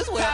as well.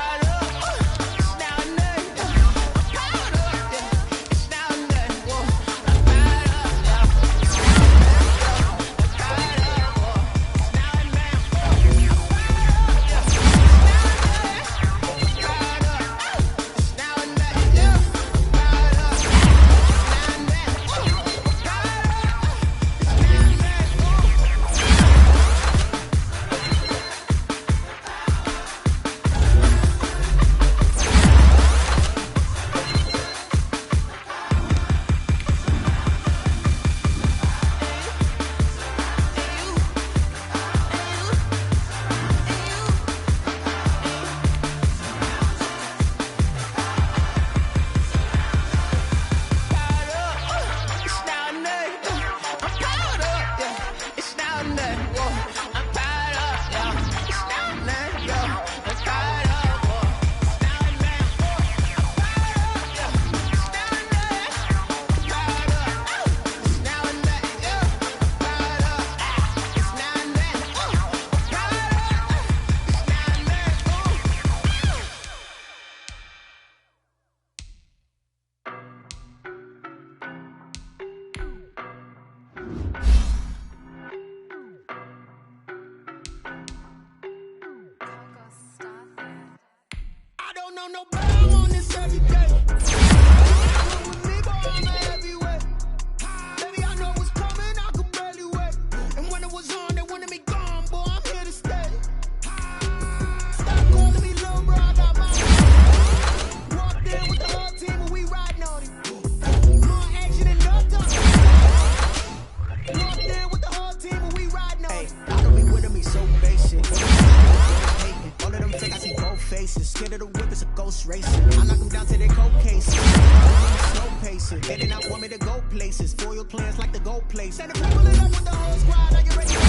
Scared of the whip, it's a ghost racing. I knock them down to their cold cases. Slow pacing. They did not want me to go places. Foil plans like the gold place. And if we pull it up with the whole squad, are you ready to go? I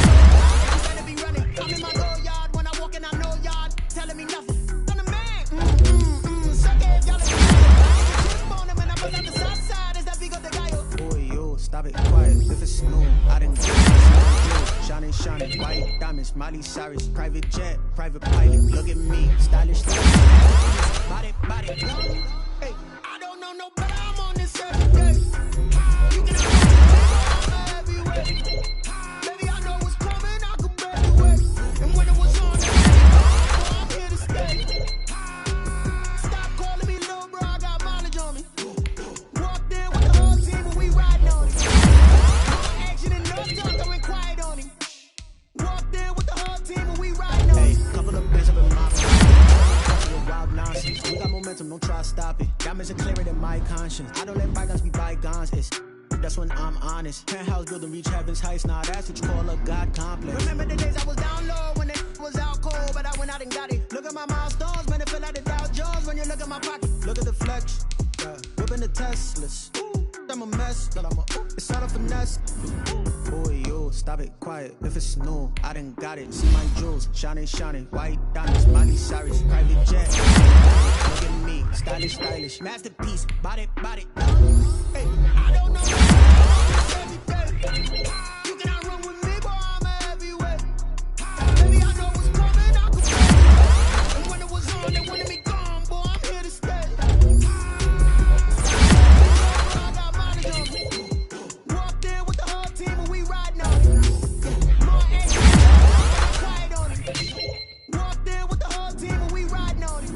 just better be running. I'm in my go yard. When I walk in, I know y'all telling me nothing. I'm the man. Suck it, y'all. I just on him and I bust out the south side. Is that big of the guy? Boy, yo, stop it quiet. If it's new, I didn't get it. Shining, shining, white diamonds, Miley Cyrus, private jet, private pilot. Look at me, stylish, body, body. Hey, I don't know no better. I'm on this every day. You can have everywhere. Baby, I know what's coming. I could barely wait. And when it was on, I'm here to stay. Stop calling me little bro. I got mileage on me. Walked in with the whole team and we riding on it. More action and no talk, going quiet on him. Walked in with the whole team and we riding on it. Hey, couple of bands up in my phone. Wild nonsense. We got momentum, don't try to stop it. Diamonds are clearer than my conscience. I don't let bygones be bygones. That's when I'm honest. Penthouse building, reach heaven's heights. Nah, that's what you call a God complex. Remember the days I was down low when it was out cold, but I went out and got it. Look at my milestones, man, it feel like the Dow Jones when you look at my pocket. Look at the flex, whipping the Teslas. I'm a mess, but it's all a finesse. Boy, yo, stop it, quiet. If it's new, I done got it. See my jewels, shining, shining, white diamonds, Miley Cyrus, private jet. Look at me, stylish, stylish, masterpiece, body, body. Hey, I don't know. You cannot run with me, boy, I'm everywhere. Baby, I know what's coming, I could feel. And when it was on, they wanted me gone, boy, I'm here to stay. Walked in with the whole team and we riding on it. More action, quiet on it. Walked in with the whole team and we riding on it.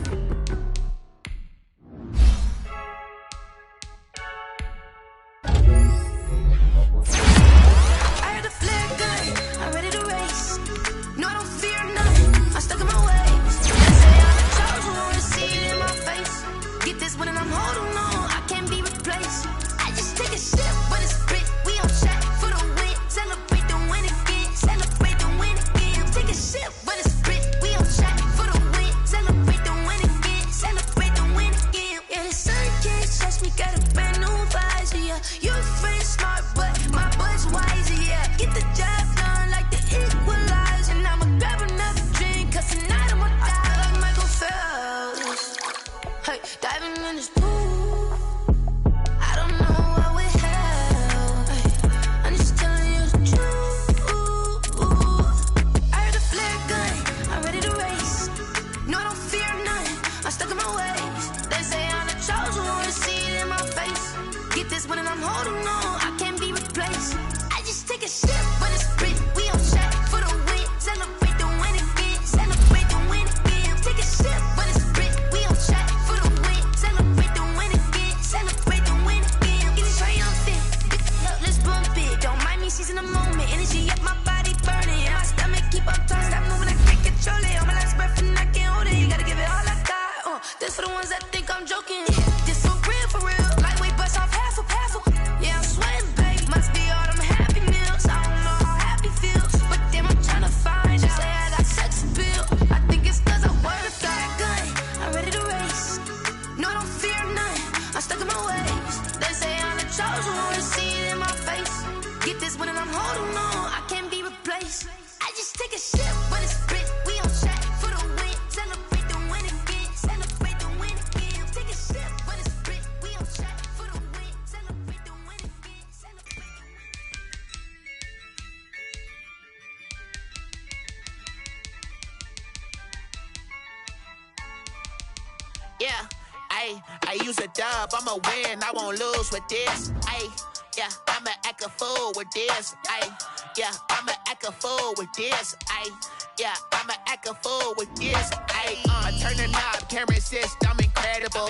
Ayy, I use a dub, I'ma win, I won't lose with this. Ayy, yeah, I'ma act a fool with this. Ayy, yeah, I'ma act a fool with this. Ayy, yeah, I'ma act a fool with this. Ayy, turn the knob, camera assist, I'm incredible.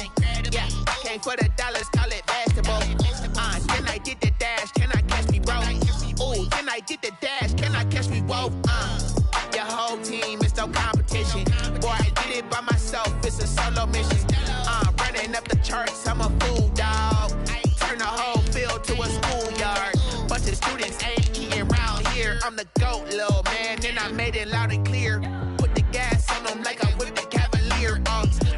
Yeah, came for the dollars, call it basketball. Then I did the dash, can I catch me, bro? Ooh, then I did the dash, can I catch me, whoa? Your whole team is no competition. Boy, I did it by myself, it's a solo mission. Running up the charts, I'm a fool, dog. Turn the whole field to a schoolyard. Bunch of students ain't eating round here. I'm the GOAT, little man, and I made it loud and clear. Put the gas on them like I whipped the Cavalier.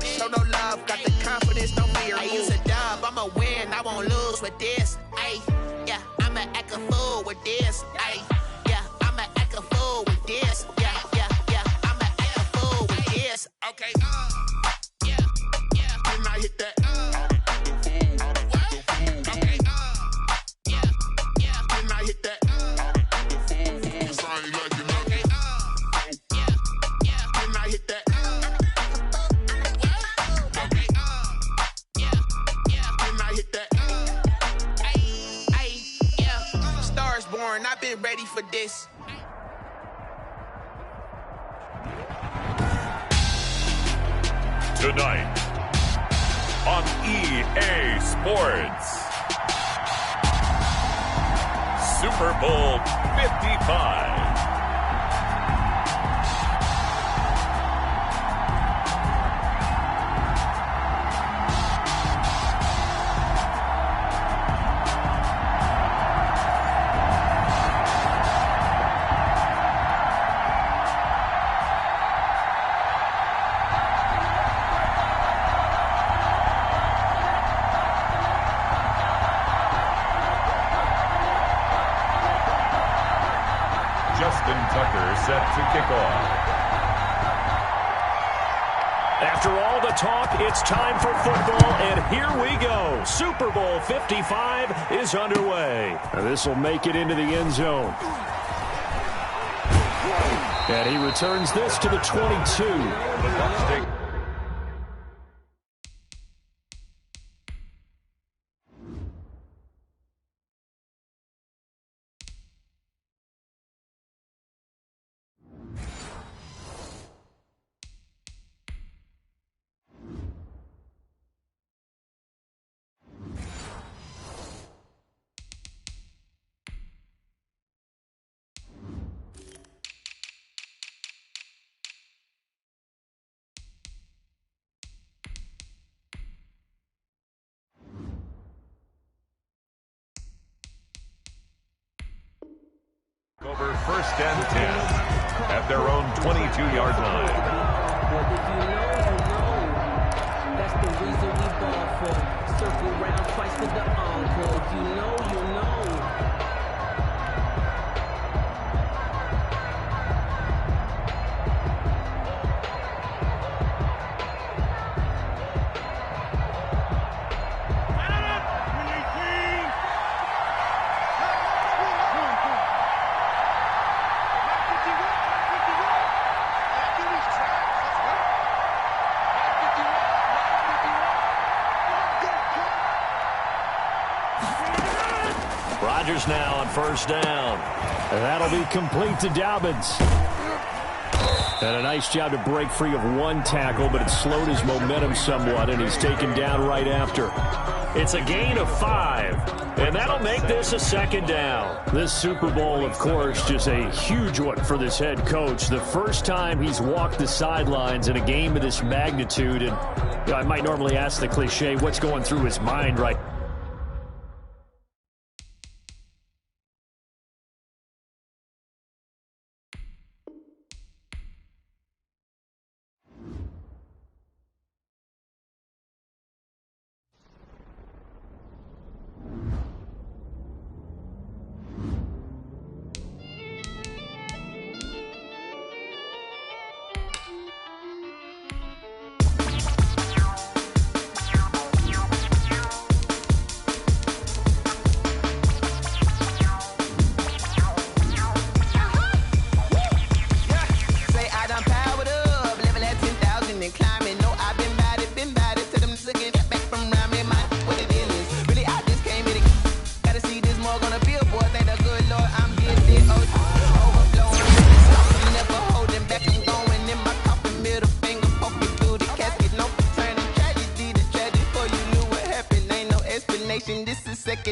Show no love, got the confidence, no fear. I use a dub, I'ma win, I won't lose with this. Ayy, yeah, I'ma act a fool with this. Ayy, yeah, I'ma act a fool with this. Yeah, yeah, yeah, I'ma act a fool with this. Okay, yeah, yeah, can I hit that? Okay, yeah, yeah, can I hit that? Cause I ain't like it. Okay, yeah, yeah, can I hit that? Okay, yeah, yeah, can I hit that? Yeah, Stars Born, I've been ready for this. Tonight on EA Sports, Super Bowl 55. Set to kick off. After all the talk, it's time for football, and here we go. Super Bowl 55 is underway. This will make it into the end zone. And he returns this to the 22. The Bucs take. Over 1st and 10 at their own 22-yard line. Well, if you know, that's the reason we ball for. Circle round twice with the encore. If you know, you know. Rodgers now on 1st down. And that'll be complete to Dobbins. And a nice job to break free of one tackle, but it slowed his momentum somewhat, and he's taken down right after. It's a gain of 5, and that'll make this a 2nd down. This Super Bowl, of course, just a huge one for this head coach. The first time he's walked the sidelines in a game of this magnitude, and I might normally ask the cliche, what's going through his mind right now?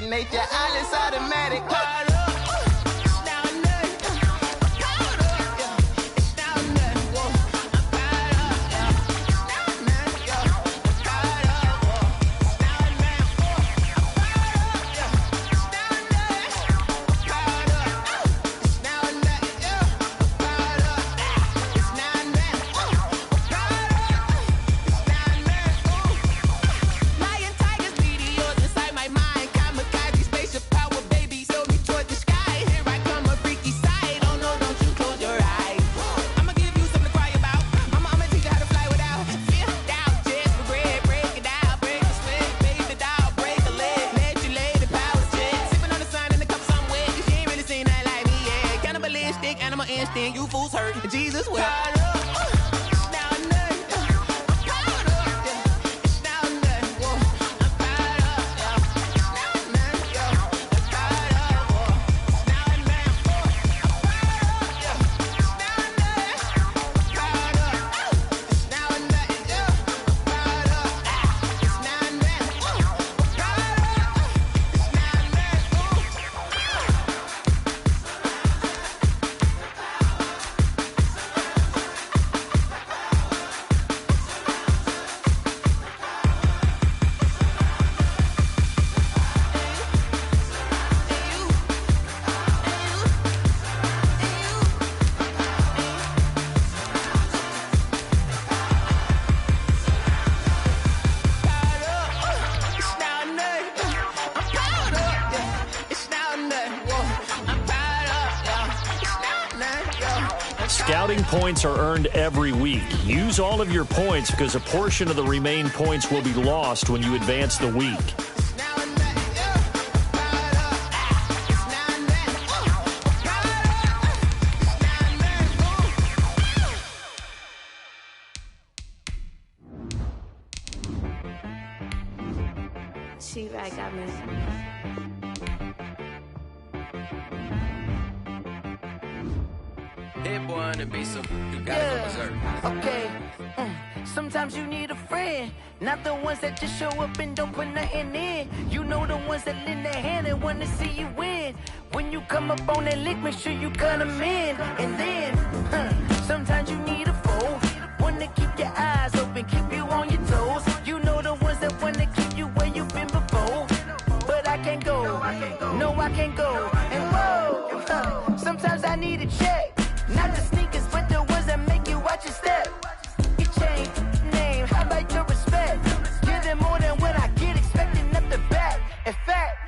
from nature, all is automatic. You fools hurt. Jesus will. Scouting points are earned every week. Use all of your points because a portion of the remaining points will be lost when you advance the week. She-Rag got me. Hit boy on the beat, so you gotta go berserk. Okay. Sometimes you need a friend, not the ones that just show up and don't put nothing in. You know the ones that lend their hand and want to see you win. When you come up on that lick, make sure you cut them in. And then, sometimes you need a foe, one to keep your eyes open, keep you on your toes. You know the ones that want to keep you where you've been before. But I can't go, no I can't go. And whoa, sometimes I need a check. Not the sneakers, but the ones that make you watch your step. You change name, how about your respect? Give them more than what I get, expecting up the back. In fact,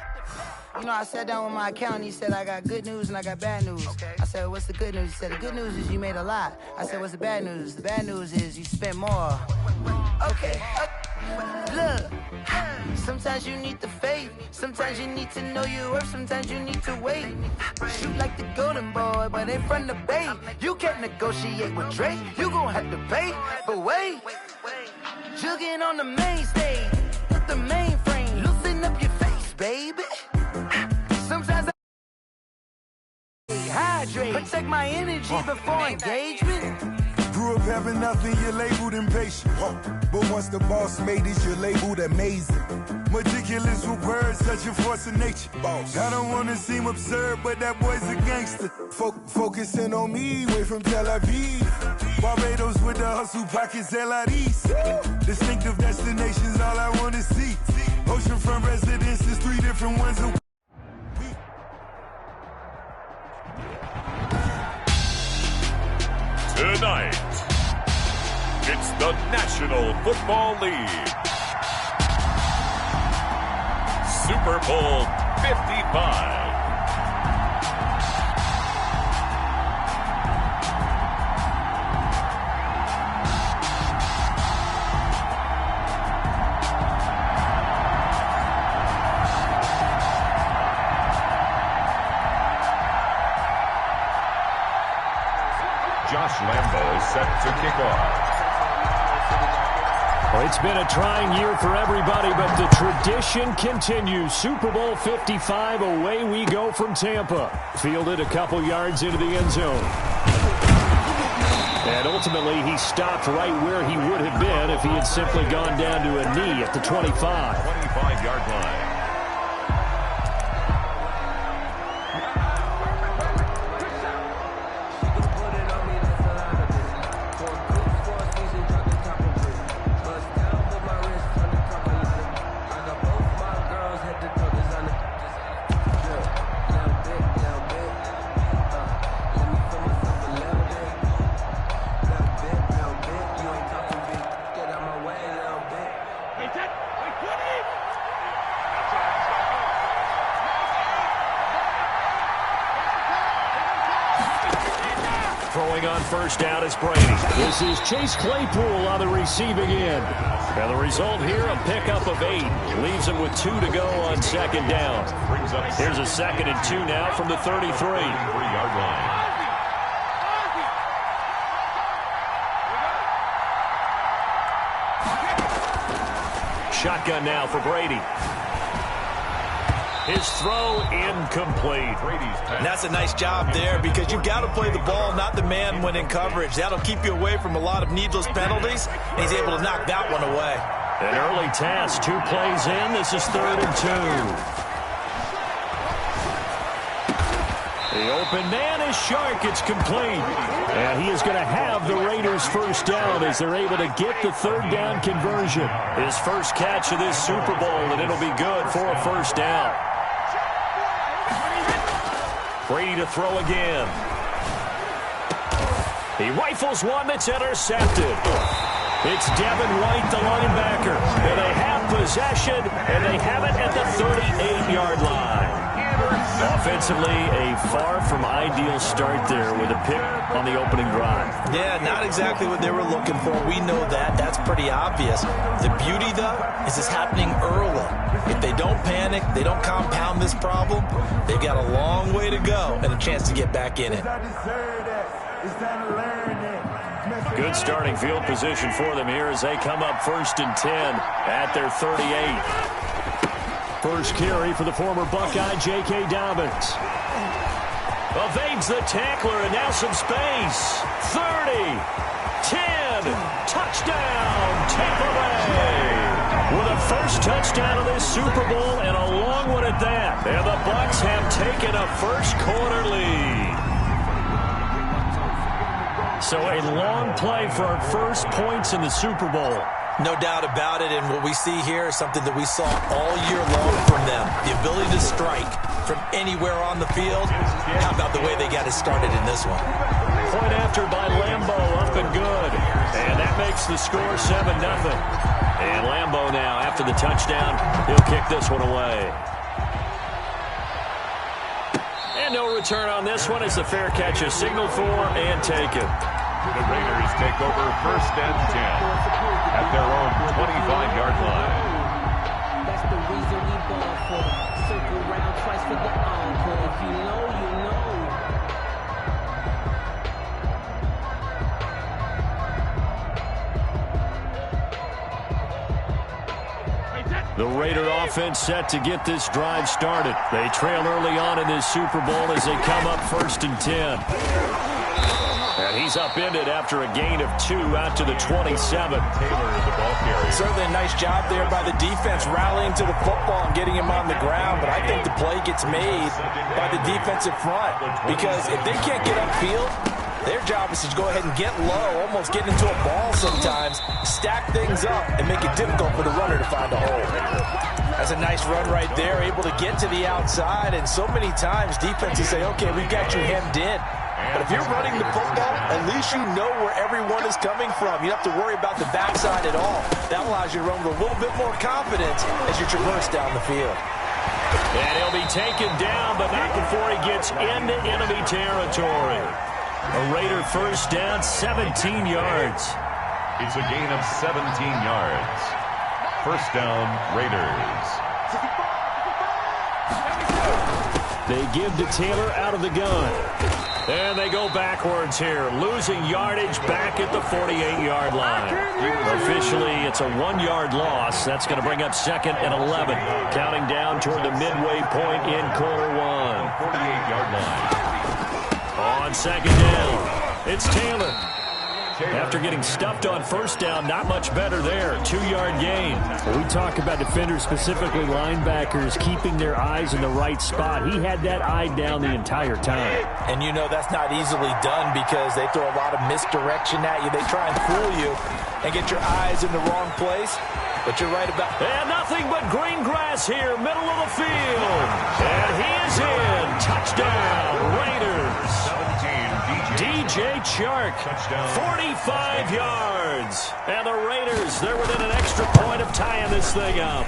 you know, I sat down with my accountant. He said, I got good news and I got bad news. Okay. I said, what's the good news? He said, the good news is you made a lot. I said, what's the bad news? The bad news is you spent more. Okay. Look, sometimes you need the faith. Sometimes you need to know your worth. Sometimes you need to wait. Shoot like the golden boy, but in front of Bay. You can't negotiate with Drake. You gon' have to pay. But wait, jugging on the main stage. Put the mainframe. Loosen up your face, baby. Sometimes I hydrate. Protect my energy before engagement. Grew up having nothing, you're labeled impatient. But once the boss made it, you're labeled amazing. Meticulous with words, such a force of nature. I don't wanna seem absurd, but that boy's a gangster. Focusing on me, way from Tel Aviv. Barbados with the hustle pockets, LIDs. Distinctive destinations, all I wanna see. Oceanfront residences, 3 different ones a week. Tonight, it's the National Football League. Super Bowl 55. Josh Lambo set to kick off. Well, it's been a trying year for everybody, but the tradition continues. Super Bowl 55, away we go from Tampa. Fielded a couple yards into the end zone. And ultimately, he stopped right where he would have been if he had simply gone down to a knee at the 25. 25-yard line. throwing on first down is Brady. This is Chase Claypool on the receiving end. And the result here, a pickup of 8. Leaves him with 2 to go on second down. Here's a 2nd and 2 now from the 33. 3-yard line. Shotgun now for Brady. His throw incomplete. And that's a nice job there because you've got to play the ball, not the man when in coverage. That'll keep you away from a lot of needless penalties, and he's able to knock that one away. An early task, 2 plays in. This is 3rd and 2. The open man is Shark. It's complete. And he is going to have the Raiders first down as they're able to get the 3rd down conversion. His first catch of this Super Bowl, and it'll be good for a first down. Brady to throw again. He rifles one that's intercepted. It's Devin White, the linebacker. And they have possession, and they have it at the 38-yard line. Offensively, a far from ideal start there with a pick on the opening drive. Yeah, not exactly what they were looking for. We know that. That's pretty obvious. The beauty, though, is it's happening early. If they don't panic, they don't compound this problem, they've got a long way to go and a chance to get back in it. Good starting field position for them here as they come up 1st and 10 at their 38. First carry for the former Buckeye, J.K. Dobbins. Evades the tackler, and now some space. 30, 10, touchdown, Tampa Bay. With a first touchdown of this Super Bowl, and a long one at that. And the Bucs have taken a first-quarter lead. So a long play for our first points in the Super Bowl. No doubt about it, and what we see here is something that we saw all year long from them. The ability to strike from anywhere on the field. How about the way they got it started in this one? Point after by Lambo, up and good. And that makes the score 7-0. And Lambo now, after the touchdown, he'll kick this one away. And no return on this one as the fair catch is signaled for and taken. The Raiders take over 1st and 10 at their own 25-yard line. That's the reason we ball for. Circle round twice for the encore. If you know, you know. The Raider offense set to get this drive started. They trail early on in this Super Bowl as they come up 1st and 10. And he's upended after a gain of 2 out to the 27. Taylor is the ball carrier. Certainly a nice job there by the defense rallying to the football and getting him on the ground. But I think the play gets made by the defensive front. Because if they can't get upfield, their job is to go ahead and get low, almost get into a ball sometimes, stack things up, and make it difficult for the runner to find a hole. That's a nice run right there, able to get to the outside. And so many times defenses say, okay, we've got you hemmed in. But if you're running the football, at least you know where everyone is coming from. You don't have to worry about the backside at all. That allows you to run with a little bit more confidence as you traverse down the field. And he'll be taken down, but not before he gets into enemy territory. A Raider first down, 17 yards. It's a gain of 17 yards. First down, Raiders. They give to Taylor out of the gun. And they go backwards here, losing yardage back at the 48-yard line. Officially, it's a 1-yard loss. That's going to bring up 2nd and 11, counting down toward the midway point in quarter 1. 48-yard line. On 2nd down, it's Taylor. After getting stuffed on first down, not much better there. 2-yard gain. We talk about defenders, specifically linebackers, keeping their eyes in the right spot. He had that eye down the entire time. And you know that's not easily done because they throw a lot of misdirection at you. They try and fool you and get your eyes in the wrong place. But you're right about... And nothing but green grass here, middle of the field. And he is in. Touchdown, Raiders. DJ Chark, 45 yards. And the Raiders, they're within an extra point of tying this thing up.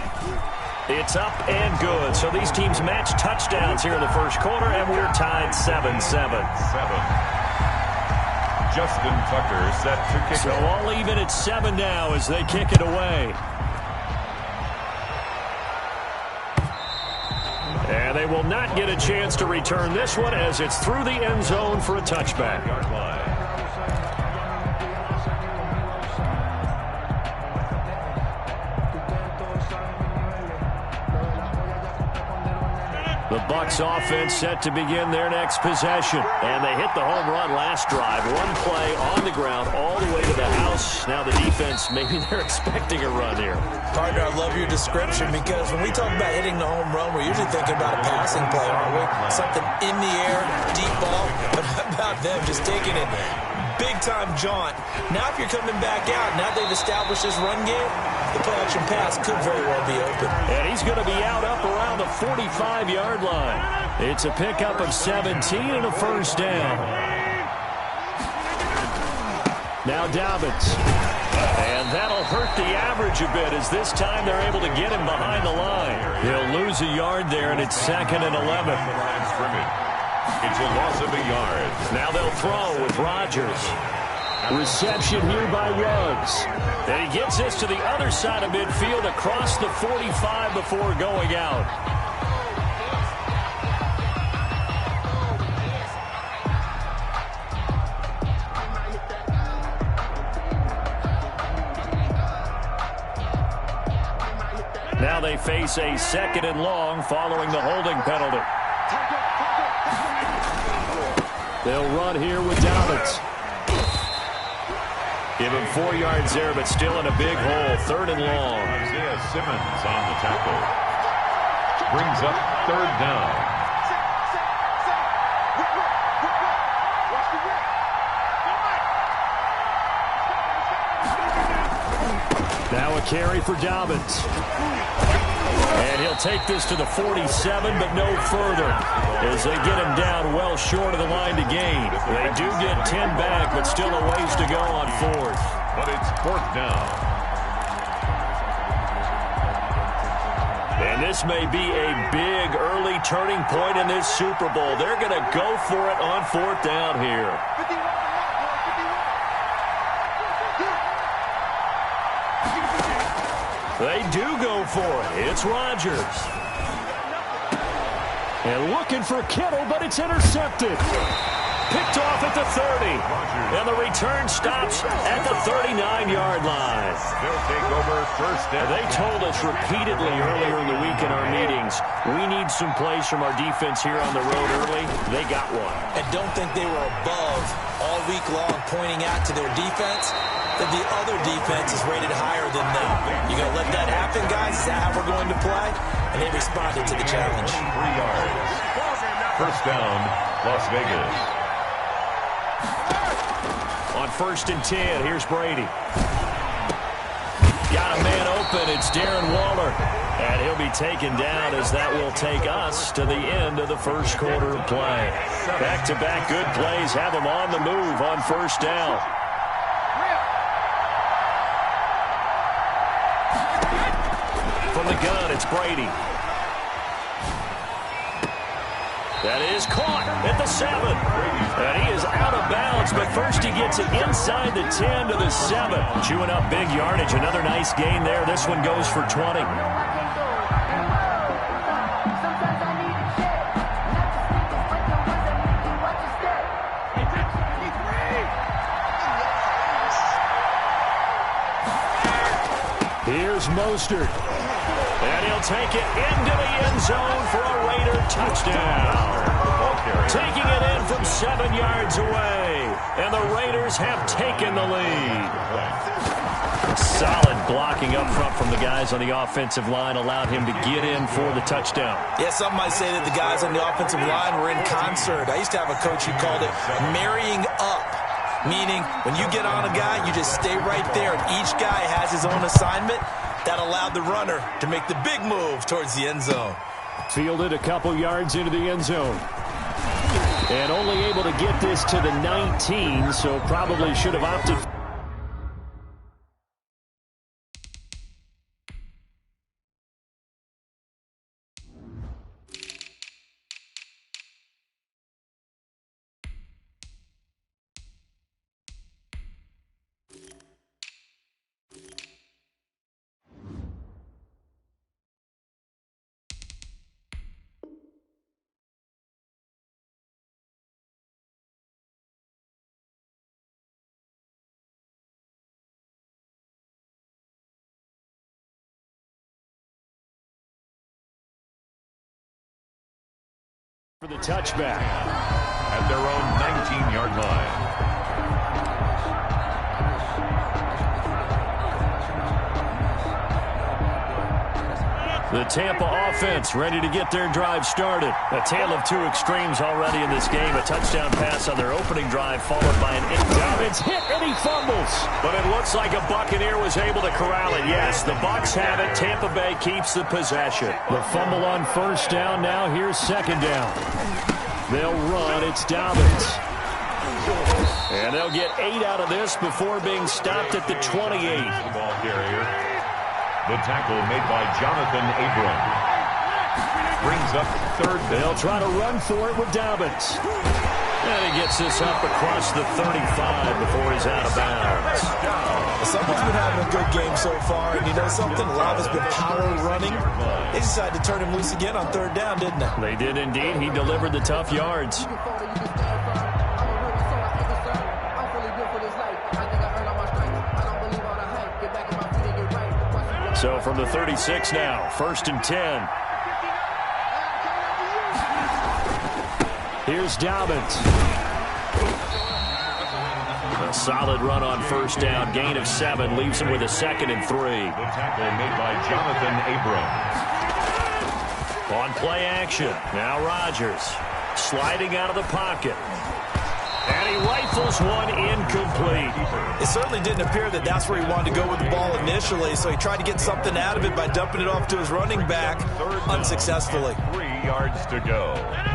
It's up and good. So these teams match touchdowns here in the first quarter, and we're tied 7-7. Justin Tucker set to kick. So all even at 7 now as they kick it away. And they will not get a chance to return this one as it's through the end zone for a touchback. The Bucs offense set to begin their next possession. And they hit the home run last drive. One play on the ground all the way to the house. Now the defense, maybe they're expecting a run here. Partner, I love your description because when we talk about hitting the home run, we're usually thinking about a passing play, aren't we? Something in the air, deep ball. But how about them just taking it big-time jaunt? Now if you're coming back out, now they've established this run game, the play-action pass could very well be open. And he's going to be out up around the 45-yard line. It's a pickup of 17 and a first down. Now Dobbins. And that'll hurt the average a bit as this time they're able to get him behind the line. He'll lose a yard there, and it's 2nd and 11. It's a loss of a yard. Now they'll throw with Rodgers. Reception here by Ruggs. And he gets this to the other side of midfield across the 45 before going out. Now they face a 2nd and long following the holding penalty. They'll run here with Dobbins. Give him 4 yards there, but still in a big hole. 3rd and long. Isaiah Simmons on the tackle. Brings up 3rd down. Now a carry for Dobbins. And he'll take this to the 47, but no further as they get him down well short of the line to gain. They do get 10 back, but still a ways to go on 4th. But it's 4th down. And this may be a big early turning point in this Super Bowl. They're going to go for it on 4th down here. They do go for it. It's Rodgers. And looking for Kittle, but it's intercepted. Picked off at the 30. And the return stops at the 39-yard line. They'll take over 1st down. They told us repeatedly earlier in the week in our meetings, we need some plays from our defense here on the road early. They got one. And don't think they were above all week long pointing out to their defense that the other defense is rated higher than them. You going to let that happen, guys? Is that how we're going to play? And they responded to the challenge. 3 yards. 1st down, Las Vegas. On 1st and 10, here's Brady. Got a man open. It's Darren Waller. And he'll be taken down as that will take us to the end of the first quarter of play. Back-to-back good plays have him on the move on 1st down. From the gun, it's Brady. That is caught at the 7. And he is out of bounds, but first he gets it inside the 10 to the 7. Chewing up big yardage. Another nice gain there. This one goes for 20. Here's Mostert. And he'll take it into the end zone for a Raider touchdown. Taking it in from 7 yards away. And the Raiders have taken the lead. Solid blocking up front from the guys on the offensive line allowed him to get in for the touchdown. Yeah, some might say that the guys on the offensive line were in concert. I used to have a coach who called it marrying up. Meaning, when you get on a guy, you just stay right there. And each guy has his own assignment. That allowed the runner to make the big move towards the end zone. Fielded a couple yards into the end zone. And only able to get this to the 19, so probably should have opted For the touchback. At their own 19-yard line. The Tampa offense ready to get their drive started. A tale of two extremes already in this game. A touchdown pass on their opening drive followed by an Dobbins hit and he fumbles. But it looks like a Buccaneer was able to corral it. Yes, the Bucs have it. Tampa Bay keeps the possession. The fumble on first down now. Here's second down. They'll run. It's Dobbins. And they'll get 8 out of this before being stopped at the 28. Ball carrier. The tackle made by Jonathan Abram. Brings up third. They'll try to run for it with Dobbins. And he gets this up across the 35 before he's out of bounds. Someone's been having a good game so far, and you know something? A lot has been power running. They decided to turn him loose again on third down, didn't they? They did indeed. He delivered the tough yards. So from the 36 now, 1st and 10. Here's Dobbins. A solid run on first down. Gain of 7 leaves him with a 2nd and 3. The tackle made by Jonathan Abram. On play action. Now Rodgers sliding out of the pocket. And he rifles one incomplete. It certainly didn't appear that that's where he wanted to go with the ball initially, so he tried to get something out of it by dumping it off to his running back unsuccessfully. 3 yards to go.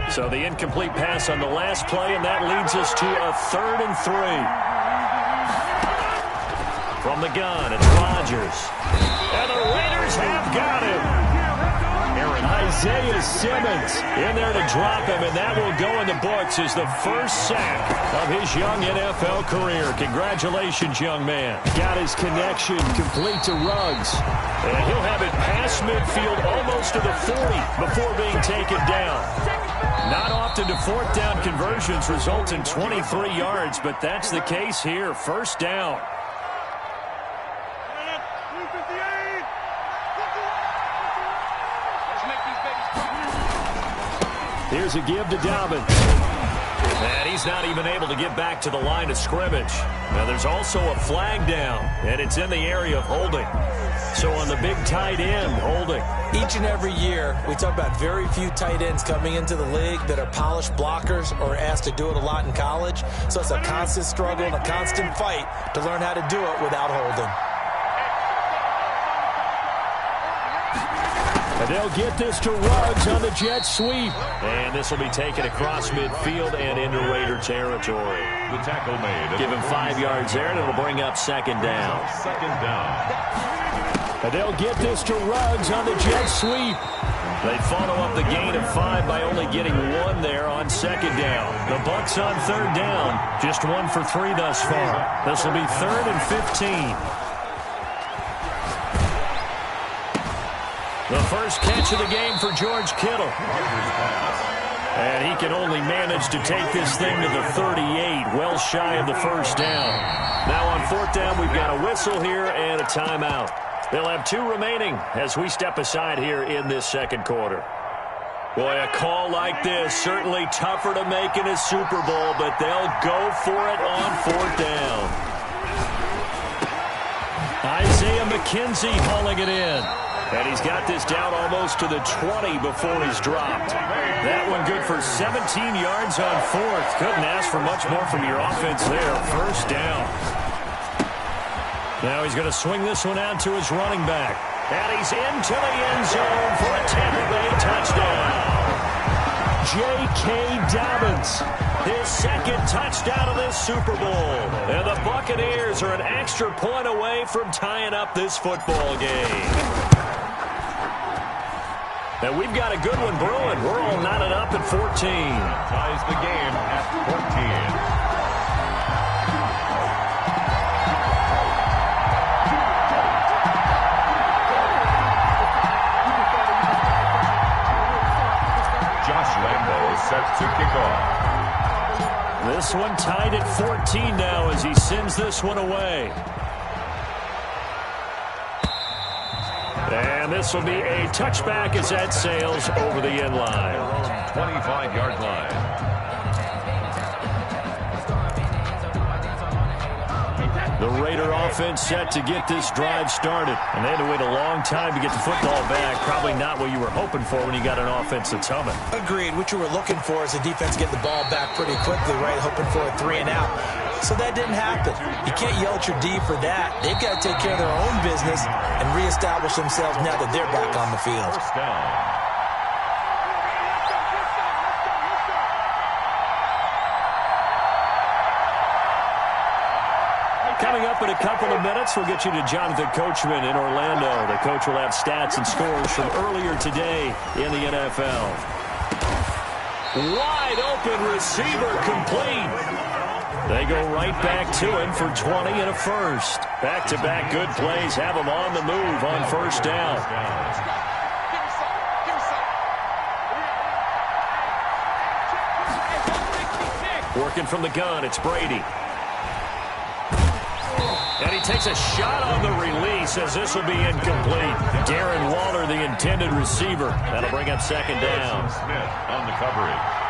So the incomplete pass on the last play, and that leads us to a 3rd and 3. From the gun, it's Rodgers. And the Raiders have got him. Isaiah Simmons in there to drop him, and that will go in the books as the first sack of his young NFL career. Congratulations, young man. Got his connection complete to Ruggs. And he'll have it past midfield almost to the 40 before being taken down. Not often do 4th down conversions result in 23 yards, but that's the case here. First down. Here's a give to Dobbins. And he's not even able to get back to the line of scrimmage. Now there's also a flag down, and it's in the area of holding. So on the big tight end, holding. Each and every year, we talk about very few tight ends coming into the league that are polished blockers or asked to do it a lot in college. So it's a constant struggle and a constant fight to learn how to do it without holding. And they'll get this to Ruggs on the jet sweep. And this will be taken across midfield and into Raider territory. The tackle made. Give him 5 yards there, and it'll bring up 2nd down. 2nd down. And they'll get this to Ruggs on the jet sweep. They follow up the gain of 5 by only getting 1 there on 2nd down. The Bucs on 3rd down. Just 1 for 3 thus far. This will be 3rd and 15. The first catch of the game for George Kittle. And he can only manage to take this thing to the 38, well shy of the first down. Now on 4th down, we've got a whistle here and a timeout. They'll have 2 remaining as we step aside here in this 2nd quarter. Boy, a call like this, certainly tougher to make in a Super Bowl, but they'll go for it on 4th down. Isaiah McKenzie hauling it in. And he's got this down almost to the 20 before he's dropped. That one good for 17 yards on 4th. Couldn't ask for much more from your offense there. First down. Now he's going to swing this one out to his running back. And he's into the end zone for a Tampa Bay touchdown. J.K. Dobbins, his 2nd touchdown of this Super Bowl. And the Buccaneers are an extra point away from tying up this football game. And we've got a good one brewing. We're all knotted up at 14. Ties the game at 14. Josh Lambo is set to kick off. This one tied at 14 now as he sends this one away. And this will be a touchback as that sails over the end line. 25-yard line. The Raider offense set to get this drive started. And they had to wait a long time to get the football back. Probably not what you were hoping for when you got an offense that's humming. Agreed. What you were looking for is the defense get the ball back pretty quickly, right? Hoping for a 3-and-out. So that didn't happen. You can't yell at your D for that. They've got to take care of their own business and reestablish themselves now that they're back on the field. First down. Coming up in a couple of minutes, we'll get you to Jonathan Coachman in Orlando. The coach will have stats and scores from earlier today in the NFL. Wide open receiver complete. They go right back to him for 20 and a first. Back-to-back good plays have him on the move on first down. Working from the gun, it's Brady. And he takes a shot on the release as this will be incomplete. Darren Waller, the intended receiver. That'll bring up second down. Smith on the coverage.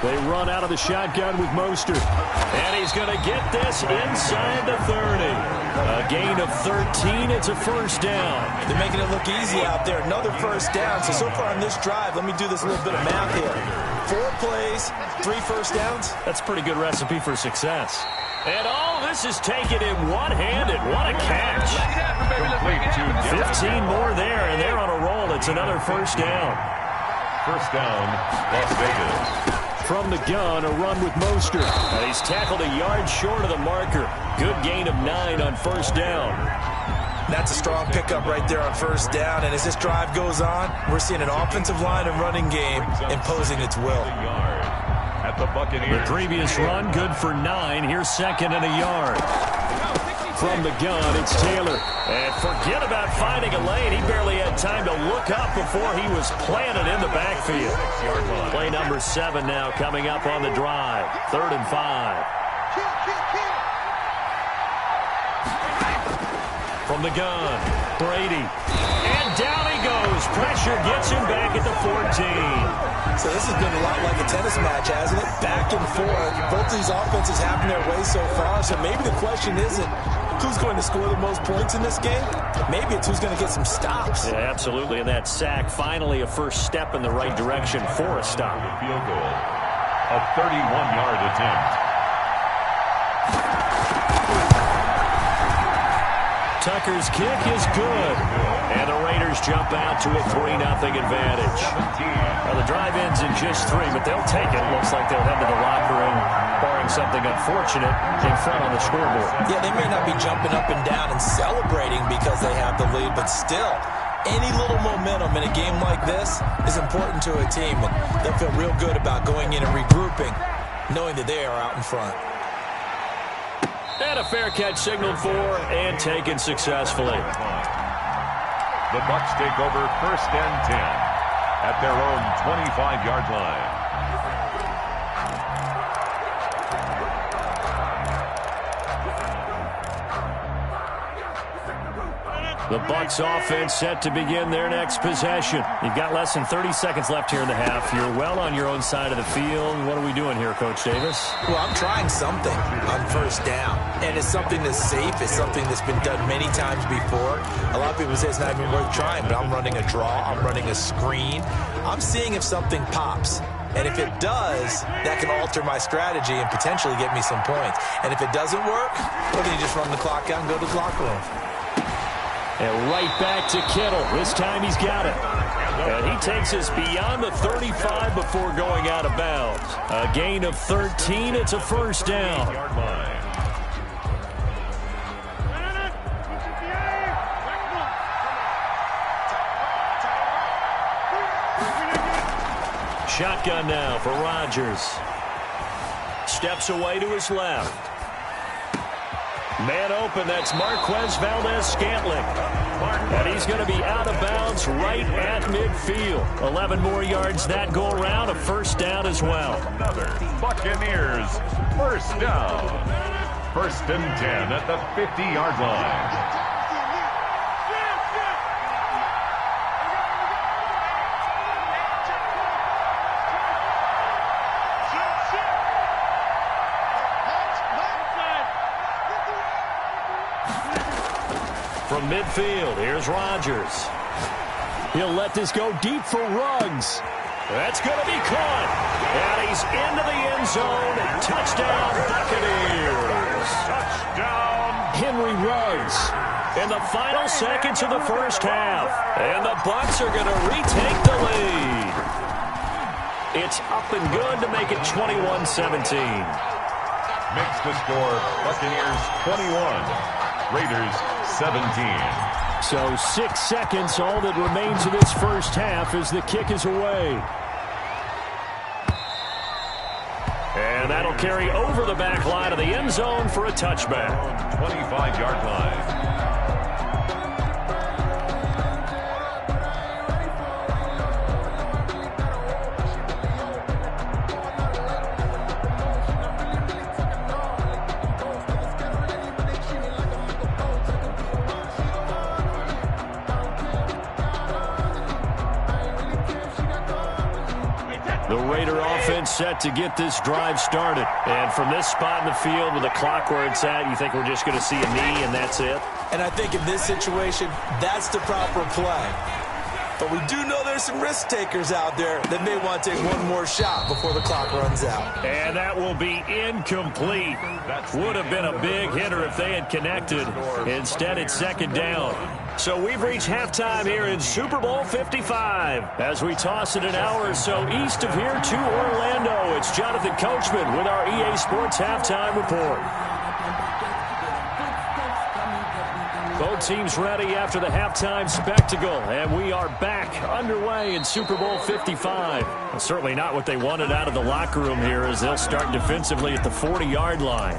They run out of the shotgun with Mostert. And he's going to get this inside the 30. A gain of 13. It's a first down. They're making it look easy out there. Another first down. So far on this drive, let me do this little bit of math here. 4 plays, 3 first downs. That's a pretty good recipe for success. And all this is taken in one-handed. What a catch. Complete to 15 more there, and they're on a roll. It's another first down. First down, Las Vegas. From the gun, a run with Mostert. And he's tackled a yard short of the marker. Good gain of 9 on first down. That's a strong pickup right there on first down. And as this drive goes on, we're seeing an offensive line and running game imposing its will. At the Buccaneers. The previous run, good for 9. Here's second and a yard. From the gun, it's Taylor. And forget about finding a lane. He barely had time to look up before he was planted in the backfield. Play number 7 now coming up on the drive. 3rd and 5. From the gun, Brady. And down he goes. Pressure gets him back at the 14. So this has been a lot like a tennis match, hasn't it? Back and forth. Both these offenses having their way so far. So maybe the question isn't who's going to score the most points in this game. Maybe it's who's going to get some stops. Yeah, absolutely. And that sack, finally a first step in the right direction for a stop. Field goal. A 31-yard attempt. Tucker's kick is good. And the Raiders jump out to a 3-0 advantage. Well, the drive ends in just 3, but they'll take it. Looks like they'll head to the locker room, barring something unfortunate, in front on the scoreboard. Yeah, they may not be jumping up and down and celebrating because they have the lead, but still, any little momentum in a game like this is important to a team. And they'll feel real good about going in and regrouping, knowing that they are out in front. And a fair catch signaled for and taken successfully. The Bucs take over 1st and 10 at their own 25-yard line. The Bucs offense set to begin their next possession. You've got less than 30 seconds left here in the half. You're well on your own side of the field. What are we doing here, Coach Davis? Well, I'm trying something on first down. And it's something that's safe. It's something that's been done many times before. A lot of people say it's not even worth trying, but I'm running a draw. I'm running a screen. I'm seeing if something pops. And if it does, that can alter my strategy and potentially get me some points. And if it doesn't work, well, then you just run the clock out and go to the locker room. And right back to Kittle. This time he's got it. And he takes us beyond the 35 before going out of bounds. A gain of 13. It's a first down. Shotgun now for Rodgers. Steps away to his left. Man open, that's Marquez Valdez-Scantling. And he's going to be out of bounds right at midfield. 11 more yards that go around, a first down as well. Another Buccaneers first down. 1st and 10 at the 50-yard line. From midfield, here's Rodgers. He'll let this go deep for Ruggs. That's going to be caught. And he's into the end zone. Touchdown, Buccaneers. Touchdown. Henry Ruggs in the final seconds of the first half. And the Bucs are going to retake the lead. It's up and good to make it 21-17. Makes the score Buccaneers 21, Raiders 17. So 6 seconds, all that remains of this first half as the kick is away. And that'll carry over the back line of the end zone for a touchback. 25-yard line. The Raider offense set to get this drive started. And from this spot in the field with the clock where it's at, you think we're just going to see a knee and that's it? And I think in this situation, that's the proper play. But we do know there's some risk takers out there that may want to take one more shot before the clock runs out. And that will be incomplete. Would have been a big hitter if they had connected. Instead, it's second down. So we've reached halftime here in Super Bowl 55. As we toss it an hour or so east of here to Orlando, it's Jonathan Coachman with our EA Sports Halftime Report. Both teams ready after the halftime spectacle, and we are back underway in Super Bowl 55. Well, certainly not what they wanted out of the locker room here as they'll start defensively at the 40-yard line.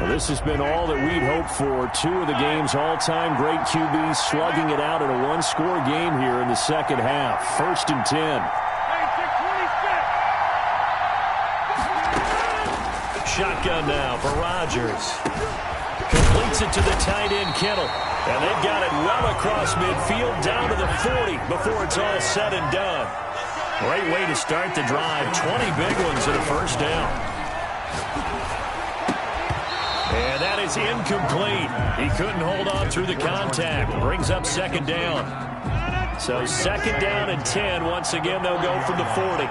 Well, this has been all that we'd hoped for. Two of the game's all-time great QBs slugging it out in a one-score game here in the second half. 1st and 10. Shotgun now for Rodgers. Completes it to the tight end, Kittle. And they've got it well across midfield down to the 40 before it's all said and done. Great way to start the drive. 20 big ones at a first down. And that is incomplete. He couldn't hold on through the contact. Brings up second down. So second down and 10. Once again, they'll go from the 40.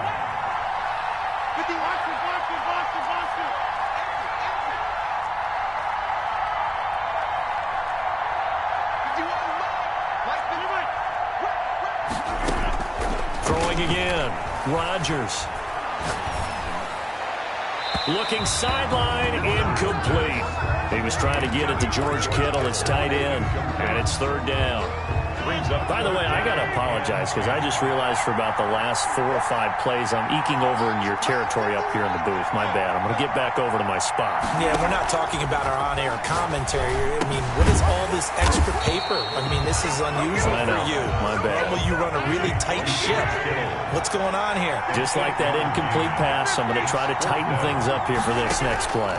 Throwing again. Rodgers. Looking sideline, incomplete. He was trying to get it to George Kittle, it's tight end, and it's third down. By the way, I got to apologize because I just realized for about the last 4 or 5 plays I'm eking over into your territory up here in the booth. My bad. I'm going to get back over to my spot. Yeah, we're not talking about our on-air commentary. I mean, what is all this extra paper? I mean, this is unusual for you. My bad. Normally you run a really tight ship. What's going on here? Just like that incomplete pass, I'm going to try to tighten things up here for this next play.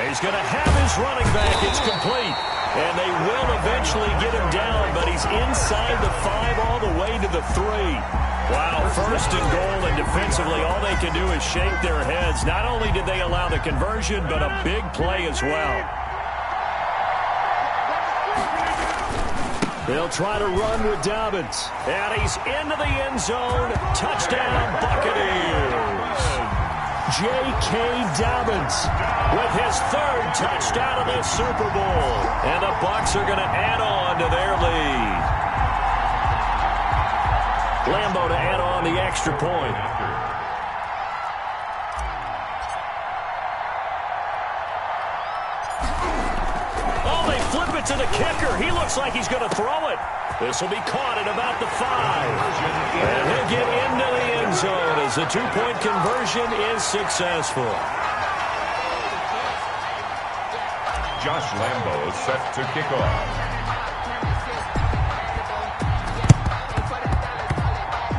He's going to have his running back. It's complete. And they will eventually get him down, but he's inside the 5 all the way to the 3. Wow, 1st and goal, and defensively all they can do is shake their heads. Not only did they allow the conversion, but a big play as well. They'll try to run with Dobbins. And he's into the end zone. Touchdown, Buccaneers. J.K. Dobbins with his 3rd touchdown of the Super Bowl. And the Bucs are going to add on to their lead. Lambeau to add on the extra point. Oh, they flip it to the kicker. He looks like he's going to throw it. This will be caught at about the 5. And he'll get into the end zone as the 2-point conversion is successful. Josh Lambeau set to kick off.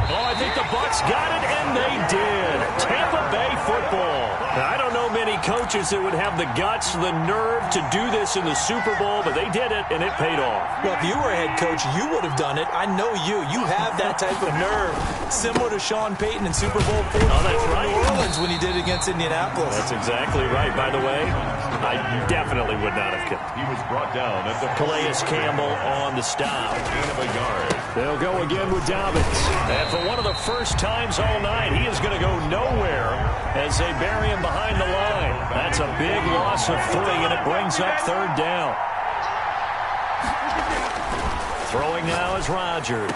Oh, I think the Bucs got it, and they did. Tampa Bay football. Now, I don't know many coaches coaches that would have the guts, the nerve to do this in the Super Bowl, but they did it, and it paid off. Well, if you were a head coach, you would have done it. I know you. You have that type of nerve, similar to Sean Payton in Super Bowl 44 that's right. in New Orleans when he did it against Indianapolis. That's exactly right. By the way, I definitely would not have kicked. He was brought down at the Calais Campbell on the stop. gain of a yard. They'll go again with Dobbins. And for one of the first times all night, he is going to go nowhere as they bury him behind the line. That's a big loss of 3, and it brings up third down. Throwing now is Rodgers.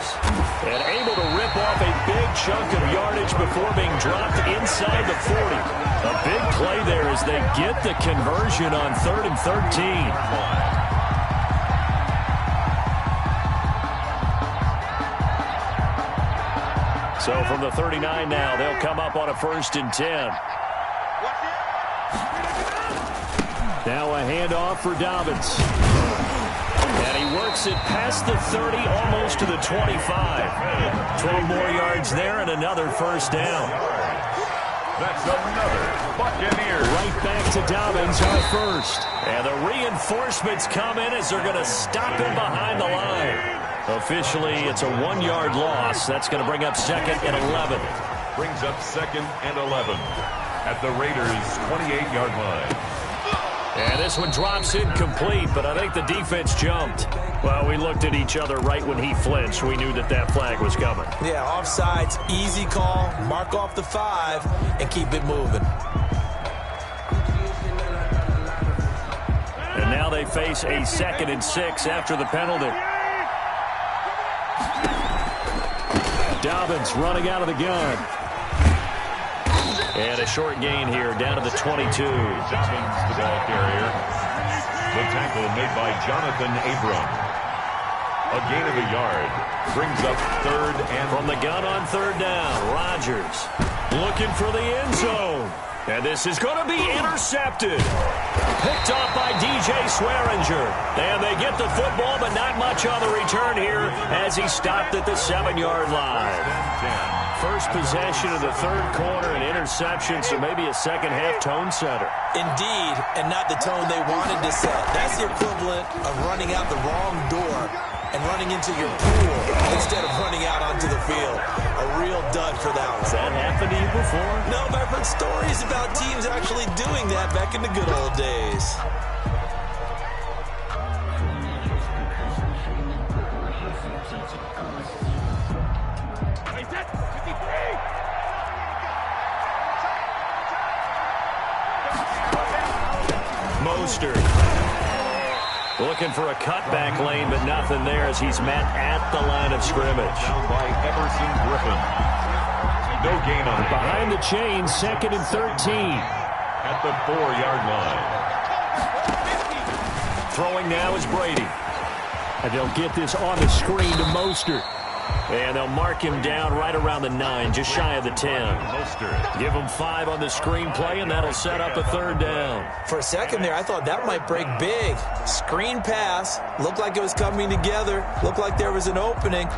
And able to rip off a big chunk of yardage before being dropped inside the 40. A big play there as they get the conversion on 3rd and 13. So from the 39 now, they'll come up on a 1st and 10. Now a handoff for Dobbins. And he works it past the 30, almost to the 25. 12 more yards there and another first down. That's another Buccaneers. Right back to Dobbins on 1st. And the reinforcements come in as they're going to stop him behind the line. Officially, it's a 1-yard loss. That's going to bring up 2nd and 11. Brings up 2nd and 11 at the Raiders' 28-yard line. And this one drops incomplete, but I think the defense jumped. Well, we looked at each other right when he flinched. We knew that that flag was coming. Yeah, offsides, easy call, mark off the 5, and keep it moving. And now they face a 2nd and 6 after the penalty. Dobbins running out of the gun. And a short gain here, down to the 22. Dobbins, the ball carrier. The tackle made by Jonathan Abram. A gain of a yard. Brings up 3rd and... From the gun on 3rd down, Rodgers looking for the end zone. And this is going to be intercepted. Picked off by DJ Swearinger. And they get the football, but not much on the return here as he stopped at the 7-yard line. First possession of the 3rd quarter, an interception, so maybe a second-half tone setter. Indeed, and not the tone they wanted to set. That's the equivalent of running out the wrong door and running into your pool instead of running out onto the field. A real dud for that one. Has that happened to you before? No, but I've heard stories about teams actually doing that back in the good old days. Mostert looking for a cutback lane, but nothing there as he's met at the line of scrimmage. Down by Everson Griffin. No gain on it. Behind the chain, 2nd and 13. At the 4-yard line. Throwing now is Brady. And they'll get this on the screen to Mostert. And they'll mark him down right around the 9, just shy of the 10. Mostert. Give him 5 on the screen play, and that'll set up a 3rd down. For a second there, I thought that might break big. Screen pass. Looked like it was coming together. Looked like there was an opening.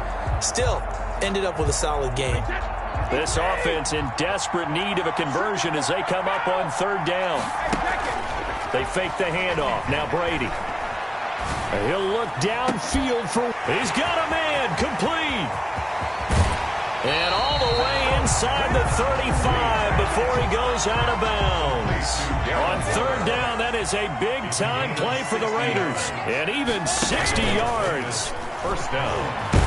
Still, ended up with a solid game. This offense in desperate need of a conversion as they come up on 3rd down. They fake the handoff. Now Brady. He'll look downfield for... He's got a man. Complete. And all the way inside the 35 before he goes out of bounds. On 3rd down, that is a big-time play for the Raiders. And even 60 yards. First down.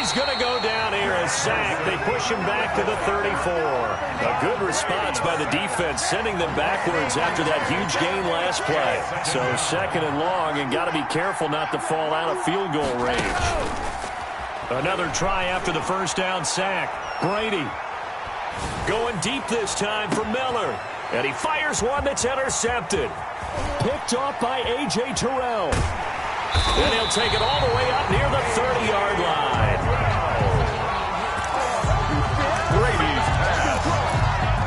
He's going to go down here as sacked. They push him back to the 34. A good response by the defense, sending them backwards after that huge gain last play. So 2nd and long, and got to be careful not to fall out of field goal range. Another try after the first down sack. Brady going deep this time for Miller. And he fires one that's intercepted. Picked off by A.J. Terrell. And he'll take it all the way up near the 30-yard line. Brady's pass.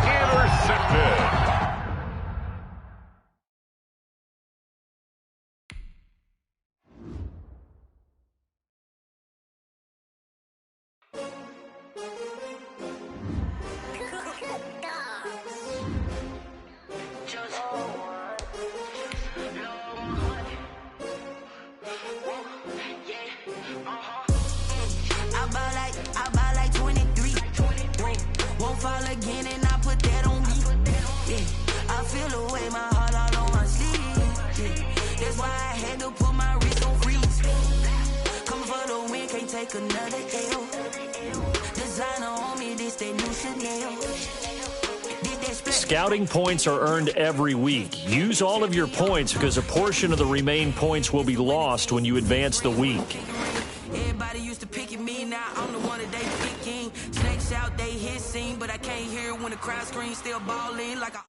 Intercepted. Just That's why I had to put my wrist on freeze. Coming for the win, can't take another L. Designer on me, this that new Chanel. Scouting points are earned every week. Use all of your points because a portion of the remaining points will be lost when you advance the week. Everybody used to pick at me, now I'm the one that they picking. Snakes out, they hissing, but I can't hear when the crowd screams, still balling like a